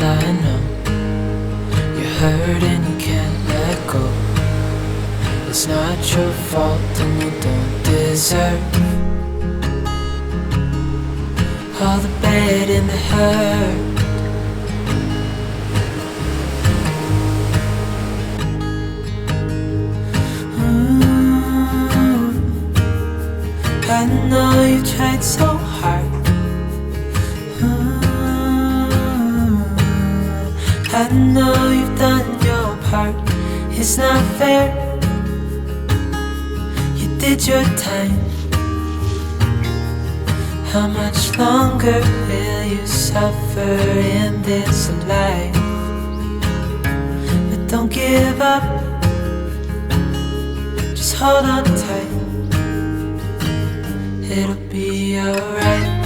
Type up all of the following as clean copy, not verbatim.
I know you're hurt and you can't let go. It's not your fault and you don't deserve all the bad and the hurt. I know you tried so hard. I know you've done your part. It's not fair. You did your time. How much longer will you suffer in this life? But don't give up. Just hold on tight. It'll be alright.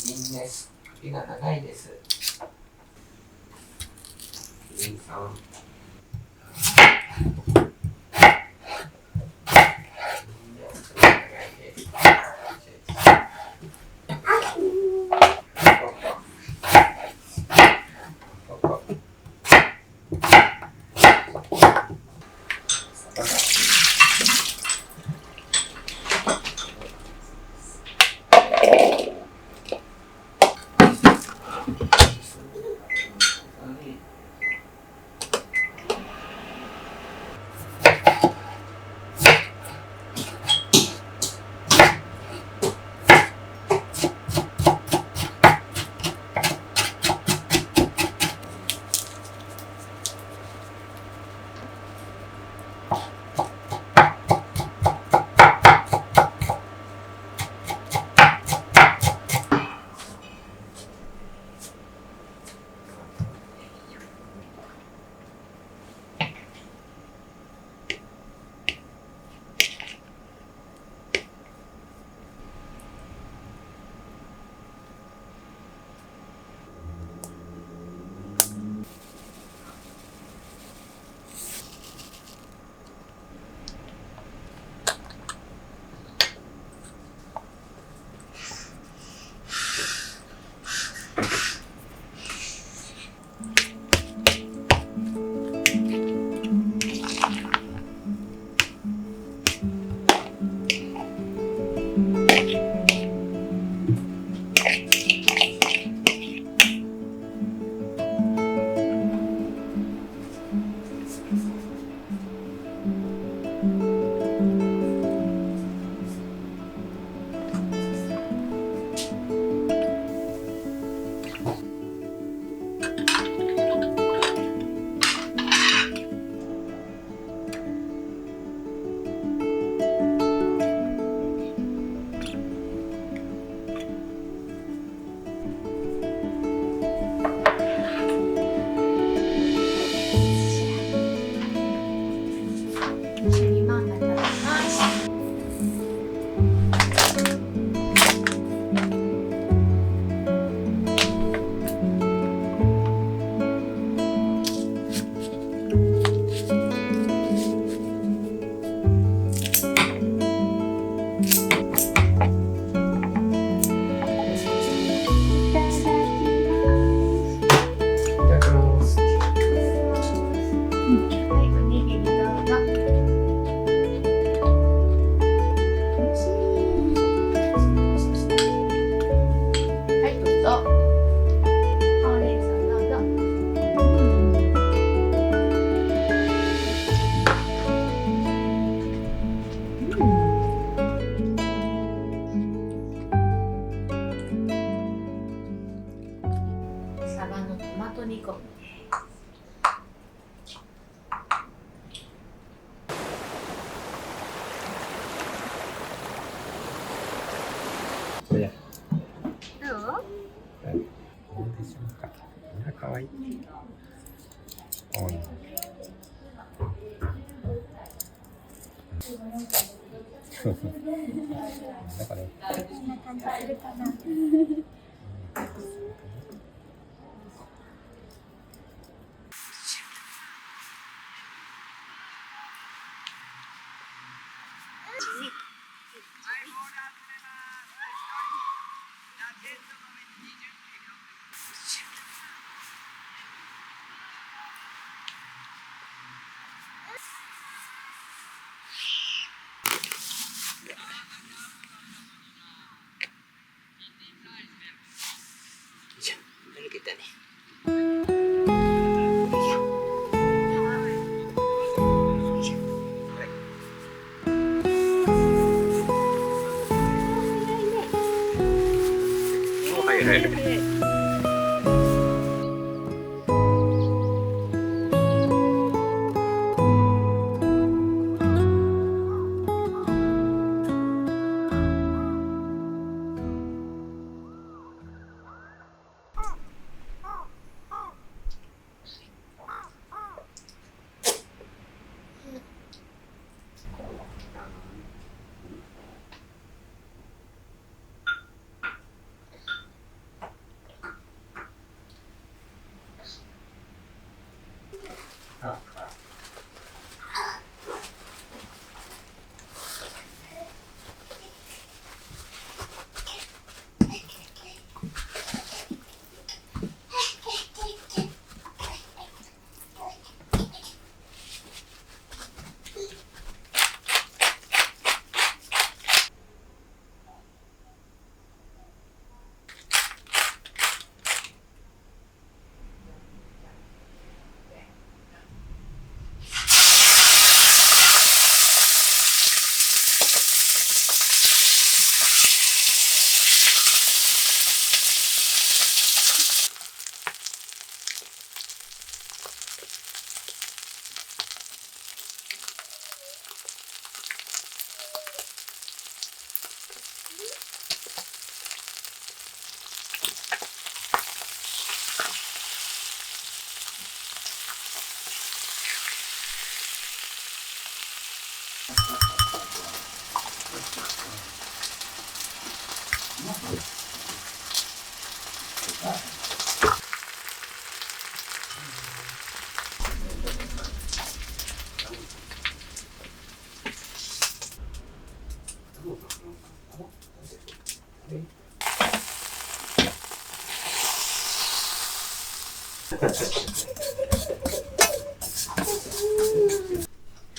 キリンです。首が長いです。キリンさん。サバのトマト煮込み。これどう？どうでしょうか。いや、かわいい。おい。だから。こんな感じするかな。抜けたね。はいはいはい。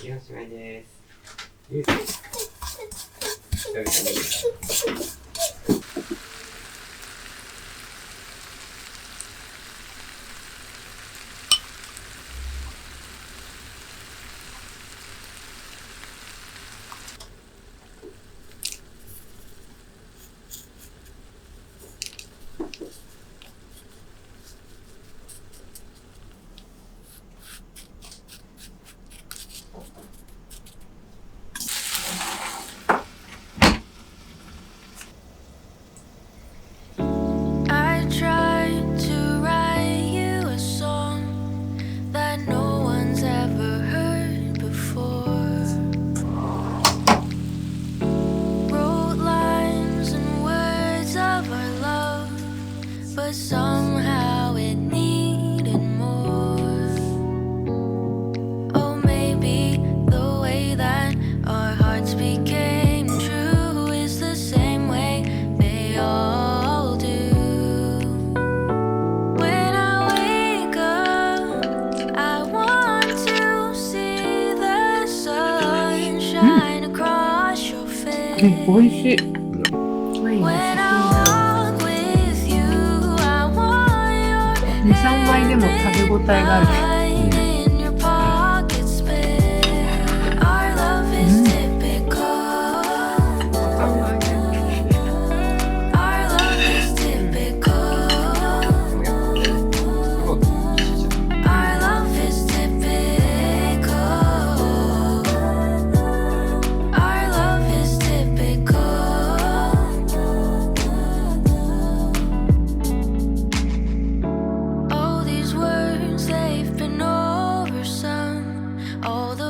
おしまいです。I tried to write you a song that no one's ever heard before. Wrote lines and words of our love, but somehow it needed more. Oh, maybe the way that our hearts became true is the same way they all do. When I wake up, I want to see the sun shine across your face. 美味しい。ワイン When の I walk with you, I want your 2、3枚でも食べ応えがある。